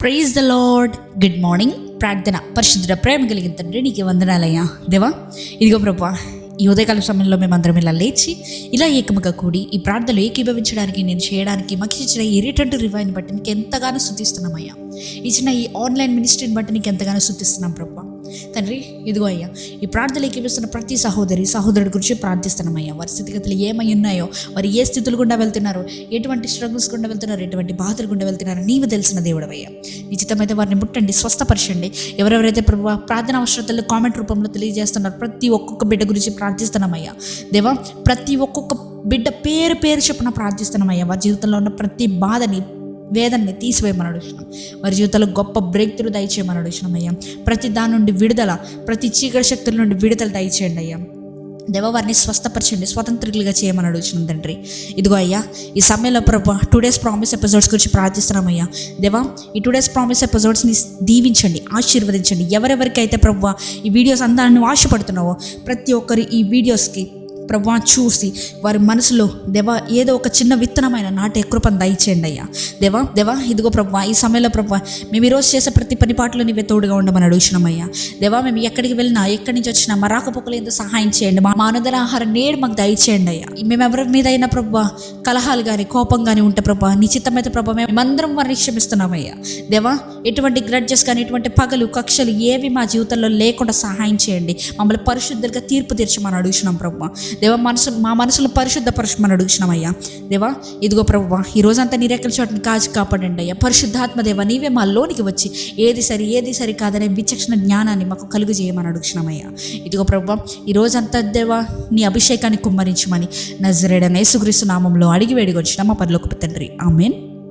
Praise the lord. Good morning. ప్రార్థన. పరిశుద్ధుడ ప్రేమ కలిగిన తండ్రి నీకు వందనాలయ్యా దేవా. ఇదిగో ప్రభువా, ఈ ఉదయకాల సమయంలో మేమందరం ఇలా లేచి ఇలా ఏకముగా కూడి ఈ ప్రార్థనలు ఏకీభవించడానికి నేను చేయడానికి మాకు ఇచ్చిన ఈ రిటర్న్ టు రివైన్ బట్టి నీకు ఎంతగానో స్తుతిస్తున్నామయ్యా. ఇచ్చిన ఈ ఆన్లైన్ మినిస్ట్రీని బట్టి నీకు ఎంతగానో స్తుతిస్తున్నాం ప్రభువా. తండ్రి ఇదిగో అయ్యా, ఈ ప్రార్థనలు ఏకీపిస్తున్న ప్రతి సహోదరుడి గురించి ప్రార్థిస్తున్నామయ్యా. వారి స్థితిగతులు ఏమై ఉన్నాయో, వారు ఏ స్థితులు గుండా వెళ్తున్నారో, ఎటువంటి స్ట్రగుల్స్ గుండా వెళ్తున్నారో, ఎటువంటి బాధలు గుండా వెళ్తున్నారో నీవు తెలిసిన దేవుడవయ్యా. నిశ్చితమైతే వారిని ముట్టండి, స్వస్థపరచండి. ఎవరెవరైతే ప్రభు ప్రార్థన అవసరతలు కామెంట్ రూపంలో తెలియజేస్తున్నారు ప్రతి ఒక్కొక్క బిడ్డ గురించి ప్రార్థిస్తున్నామయ్యా దేవా. ప్రతి ఒక్కొక్క బిడ్డ పేరు చెప్పున ప్రార్థిస్తున్నామయ్యా. వారి జీవితంలో ఉన్న ప్రతి బాధని వేదన్ని తీసివేయమని అడుగుతున్నాం. వారి జీవితంలో గొప్ప బ్రేక్ త్రూ దయచేయమని అడుగుతున్నాం అయ్యా. ప్రతి దాని నుండి విడుదల, ప్రతి చీకటి శక్తుల నుండి విడుదల దయచేయండి అయ్యా దేవ. వారిని స్వస్థపరచండి, స్వతంత్రులుగా చేయమని అడుగుతున్నాం తండ్రి. ఇదిగో అయ్యా, ఈ సమయంలో ప్రభు 2 days ప్రామిస్ ఎపిసోడ్స్ గురించి ప్రార్థిస్తున్నామయ్యా దేవా. ఈ 2 days ప్రామిస్ ఎపిసోడ్స్ని దీవించండి, ఆశీర్వదించండి. ఎవరెవరికైతే ప్రభు ఈ వీడియోస్ అందాన్ని ఆశపడుతున్నావో ప్రతి ఒక్కరు ఈ వీడియోస్కి ప్రభా చూసి వారి మనసులో దేవా ఏదో ఒక చిన్న విత్తనమైన నాటే కృపను దయచేయండి అయ్యా దేవా. ఇదిగో ప్రభా, ఈ సమయంలో ప్రభా మేము ఈరోజు చేసే ప్రతి పని పాటలో నీవే తోడుగా ఉండమని అడుగుతున్నామయ్యా దేవా. మేము ఎక్కడికి వెళ్ళినా, ఎక్కడి నుంచి వచ్చినా మా రాకపోకలు ఎంతో సహాయం చేయండి. మా అనుదిన ఆహారం నేడు మాకు దయచేయండి అయ్యా. మేము ఎవరి మీద అయినా ప్రభా కలహాలు కానీ కోపం కానీ ఉంటే ప్రభా నిశ్చితమైతే ప్రభా మేమందరం వారిని క్షమిస్తున్నామయ్యా దేవా. ఎటువంటి గ్రడ్జెస్ కానీ, ఎటువంటి పగలు కక్షలు ఏవి మా జీవితంలో లేకుండా సహాయం చేయండి. మమ్మల్ని పరిశుద్ధంగా తీర్పు తీర్చమని అడుగుతున్నాం ప్రభా దేవా. మా మనసులో పరిశుద్ధపరచమని అడుగుతున్నామయ్యా దేవా. ఇదిగో ప్రభువా, ఈ రోజంతా నీ రెక్కల చోటుని కాచి కాపాడండి అయ్యా. పరిశుద్ధాత్మ దేవా, నీవే మా లోనికి వచ్చి ఏది సరి కాదనే విచక్షణ జ్ఞానాన్ని మాకు కలుగు చేయమని అడుగుతున్నామయ్యా. ఇదిగో ప్రభువా, ఈ రోజంతా దేవా నీ అభిషేకాన్ని కుమ్మరించమని నజరేయుడైన యేసుక్రీస్తు నామములో అడిగి వేడుకొచ్చిన మా పరలోకపు తండ్రి. ఆమేన్.